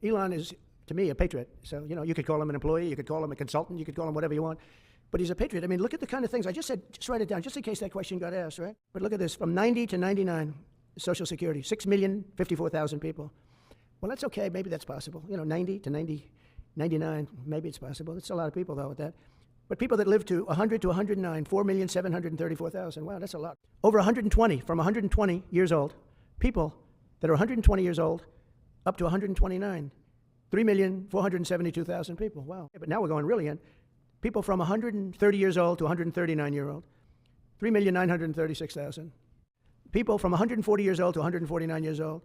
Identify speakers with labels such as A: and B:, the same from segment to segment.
A: Elon is, to me, a patriot. So, you could call him an employee, you could call him a consultant, you could call him whatever you want. But he's a patriot. I mean, look at the kind of things. I just said, just write it down, just in case that question got asked, right? But look at this, from 90 to 99, Social Security, 6,054,000 people. Well, that's okay, maybe that's possible. 90 to 99, maybe it's possible. It's a lot of people, though, with that. But people that live to 100 to 109, 4,734,000. Wow, that's a lot. Over 120, from 120 years old, people that are 120 years old up to 129, 3,472,000 people. Wow. But now we're going really in. People from 130 years old to 139 year old, 3,936,000. People from 140 years old to 149 years old,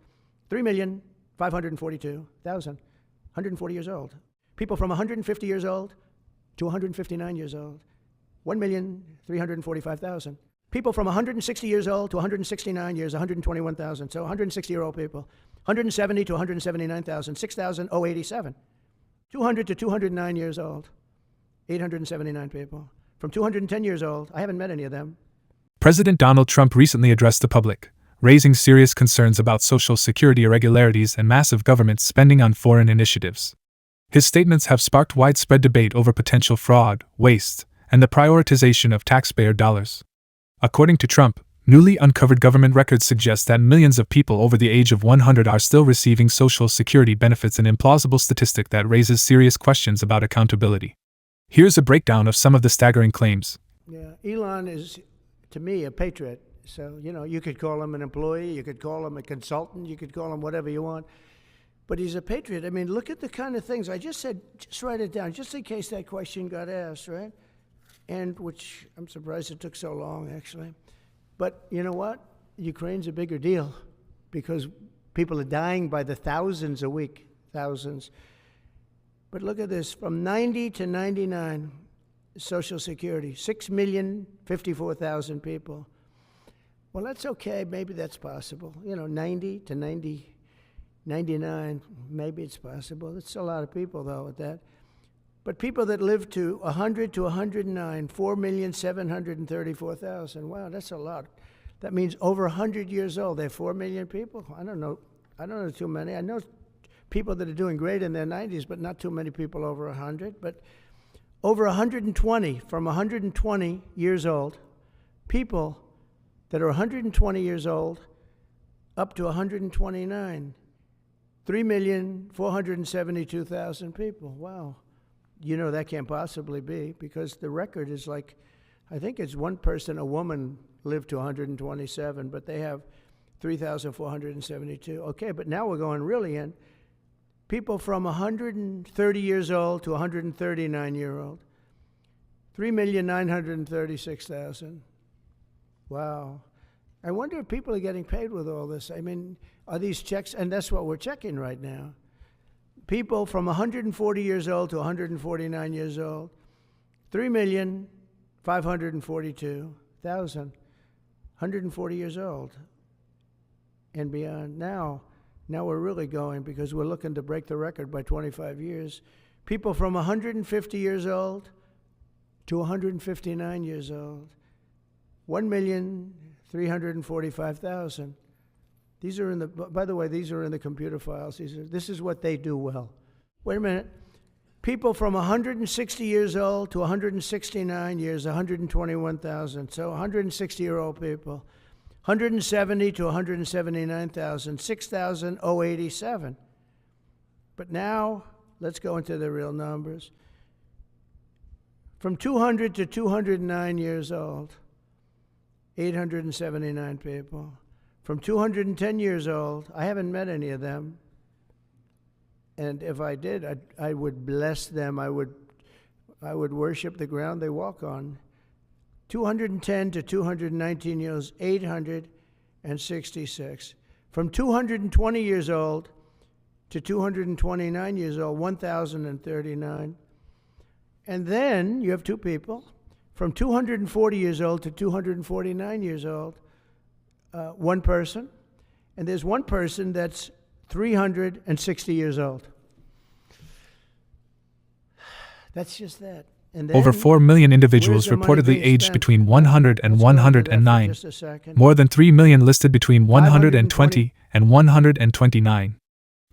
A: 3,542,000. 140 years old. People from 150 years old to 159 years old, 1,345,000. People from 160 years old to 169 years, 121,000. So 160-year-old people. 170 to 179,000, 6,087. 200 to 209 years old, 879 people. From 210 years old, I haven't met any of them.
B: President Donald Trump recently addressed the public, raising serious concerns about Social Security irregularities and massive government spending on foreign initiatives. His statements have sparked widespread debate over potential fraud, waste, and the prioritization of taxpayer dollars. According to Trump, newly uncovered government records suggest that millions of people over the age of 100 are still receiving Social Security benefits, an implausible statistic that raises serious questions about accountability. Here's a breakdown of some of the staggering claims.
A: Yeah, Elon is, to me, a patriot. So, you could call him an employee, you could call him a consultant, you could call him whatever you want. But he's a patriot. I mean, look at the kind of things. I just said, just write it down, just in case that question got asked, right? And which I'm surprised it took so long, actually. But you know what? Ukraine's a bigger deal because people are dying by the thousands a week, thousands. But look at this, from 90 to 99, Social Security, 6,054,000 people. Well, that's okay, maybe that's possible. 90 to 99, maybe it's possible. It's a lot of people, though, with that. But people that live to 100 to 109, 4,734,000. Wow, that's a lot. That means over 100 years old. They're 4 million people? I don't know too many. I know people that are doing great in their 90s, but not too many people over 100. But over 120, from 120 years old, people that are 120 years old up to 129, 3,472,000 people. Wow. That can't possibly be because the record is like, I think it's one person, a woman, lived to 127, but they have 3,472. Okay, but now we're going really in. People from 130 years old to 139 year old, 3,936,000. Wow. I wonder if people are getting paid with all this. I mean, are these checks? And that's what we're checking right now. People from 140 years old to 149 years old, 3,542,000, 140 years old and beyond. Now we're really going because we're looking to break the record by 25 years. People from 150 years old to 159 years old, 1,345,000. These are by the way, these are in the computer files. This is what they do well. Wait a minute. People from 160 years old to 169 years, 121,000. So 160-year-old people. 170 to 179,000, 6,087. But now, let's go into the real numbers. From 200 to 209 years old, 879 people. From 210 years old, I haven't met any of them. And if I did, I would bless them. I would worship the ground they walk on. 210 to 219 years, 866. From 220 years old to 229 years old, 1,039. And then you have two people. From 240 years old to 249 years old, one person. And there's one person that's 360 years old. That's just that. And then,
B: over 4 million individuals reportedly aged between 100 and 109. More than 3 million listed between 120 and 129.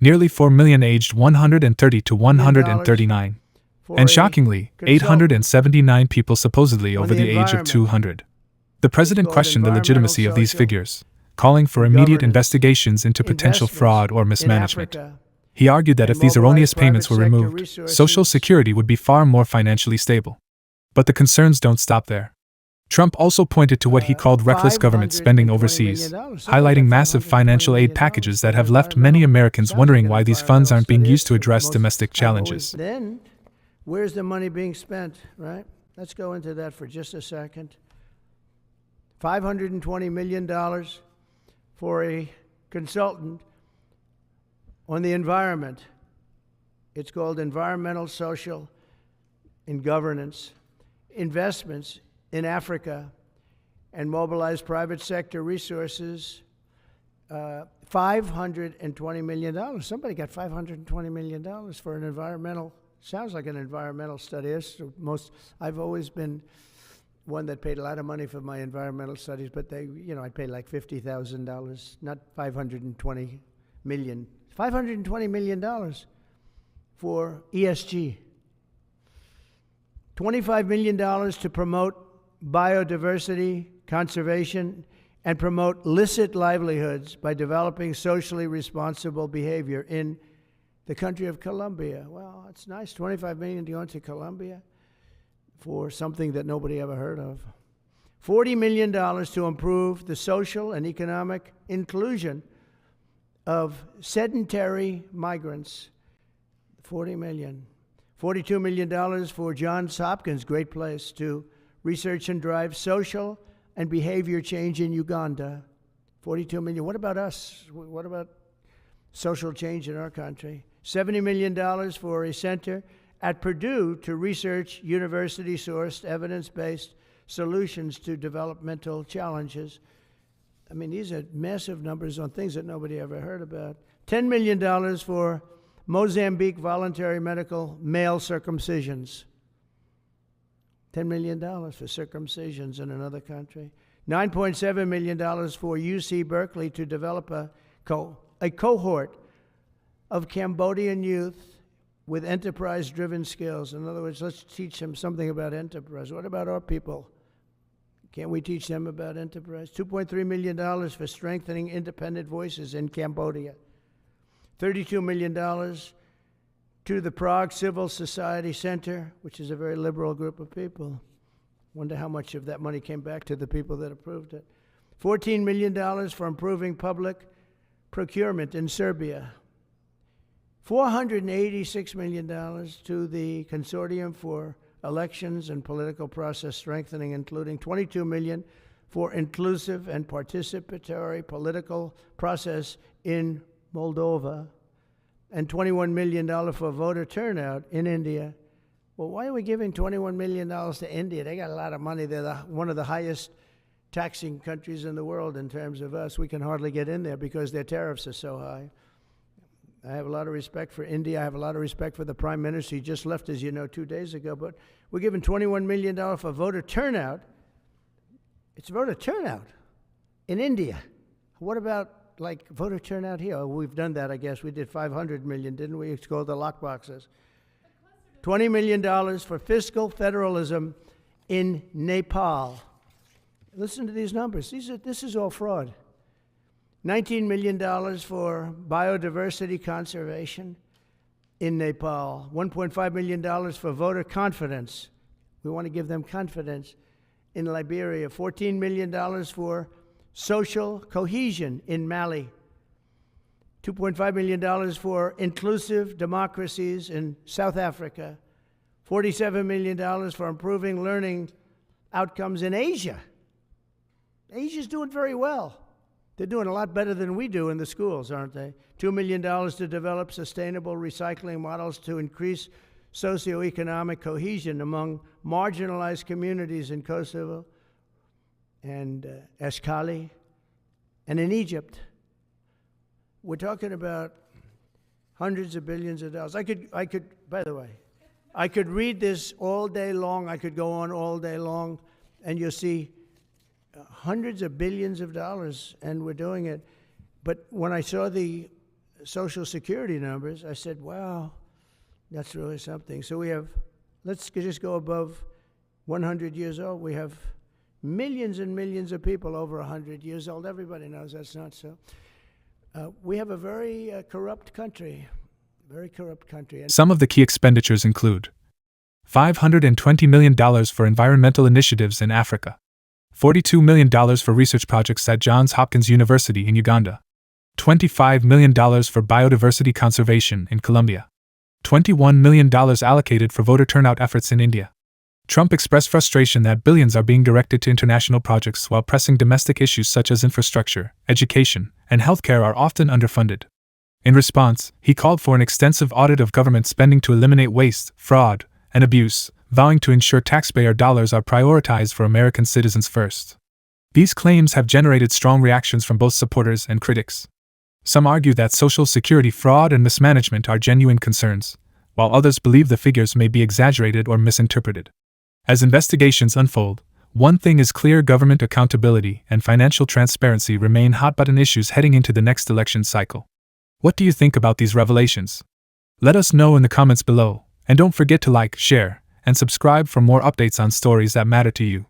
B: nearly 4 million aged 130 to 139, and shockingly, 879 people supposedly over the age of 200. The president questioned the legitimacy of these figures, calling for immediate investigations into potential fraud or mismanagement. He argued that if these erroneous payments were removed, Social Security would be far more financially stable. But the concerns don't stop there. Trump also pointed to what he called reckless government spending overseas, highlighting massive financial aid packages that have left many Americans wondering why these funds aren't being used to address domestic challenges.
A: Then, where's the money being spent, right? Let's go into that for just a second. $520 million for a consultant on the environment. It's called Environmental, Social, and Governance. Investments in Africa and mobilize private sector resources, $520 million. Somebody got $520 million for an environmental, sounds like an environmental study. I've always been one that paid a lot of money for my environmental studies, but I paid like $50,000, not $520 million. $520 million for ESG. $25 million to promote biodiversity, conservation, and promote licit livelihoods by developing socially responsible behavior in the country of Colombia. Well, it's nice, $25 million to go into Colombia for something that nobody ever heard of. $40 million to improve the social and economic inclusion of sedentary migrants. $40 million. $42 million for Johns Hopkins, great place, to research and drive social and behavior change in Uganda. $42 million. What about us? What about social change in our country? $70 million for a center at Purdue to research university-sourced, evidence-based solutions to developmental challenges. I mean, these are massive numbers on things that nobody ever heard about. $10 million for Mozambique voluntary medical male circumcisions. $10 million for circumcisions in another country. $9.7 million for UC Berkeley to develop a cohort of Cambodian youth with enterprise-driven skills. In other words, let's teach them something about enterprise. What about our people? Can't we teach them about enterprise? $2.3 million for strengthening independent voices in Cambodia. $32 million to the Prague Civil Society Center, which is a very liberal group of people. Wonder how much of that money came back to the people that approved it. $14 million for improving public procurement in Serbia. $486 million to the Consortium for Elections and Political Process Strengthening, including $22 million for inclusive and participatory political process in Moldova, and $21 million for voter turnout in India. Well, why are we giving $21 million to India? They got a lot of money. They're one of the highest taxing countries in the world in terms of us. We can hardly get in there because their tariffs are so high. I have a lot of respect for India. I have a lot of respect for the Prime Minister. He just left, as you know, 2 days ago. But we're giving $21 million for voter turnout. It's voter turnout in India. What about like voter turnout here? Oh, we've done that, I guess. We did $500 million, didn't we? It's called the lockboxes. $20 million for fiscal federalism in Nepal. Listen to these numbers. This is all fraud. $19 million for biodiversity conservation in Nepal. $1.5 million for voter confidence. We want to give them confidence in Liberia. $14 million for social cohesion in Mali. $2.5 million for inclusive democracies in South Africa. $47 million for improving learning outcomes in Asia. Asia's doing very well. They're doing a lot better than we do in the schools, aren't they? $2 million to develop sustainable recycling models to increase socioeconomic cohesion among marginalized communities in Kosovo and Eshkali and in Egypt. We're talking about hundreds of billions of dollars. I could, by the way, I could read this all day long. I could go on all day long, and you'll see hundreds of billions of dollars, and we're doing it. But when I saw the Social Security numbers, I said, wow, that's really something. So we have, let's just go above 100 years old. We have millions and millions of people over 100 years old. Everybody knows that's not so. We have a very corrupt country, very corrupt country.
B: Some of the key expenditures include $520 million for environmental initiatives in Africa, $42 million for research projects at Johns Hopkins University in Uganda, $25 million for biodiversity conservation in Colombia, $21 million allocated for voter turnout efforts in India. Trump expressed frustration that billions are being directed to international projects while pressing domestic issues such as infrastructure, education, and healthcare are often underfunded. In response, he called for an extensive audit of government spending to eliminate waste, fraud, and abuse, vowing to ensure taxpayer dollars are prioritized for American citizens first. These claims have generated strong reactions from both supporters and critics. Some argue that Social Security fraud and mismanagement are genuine concerns, while others believe the figures may be exaggerated or misinterpreted. As investigations unfold, one thing is clear: government accountability and financial transparency remain hot-button issues heading into the next election cycle. What do you think about these revelations? Let us know in the comments below, and don't forget to like, share, and subscribe for more updates on stories that matter to you.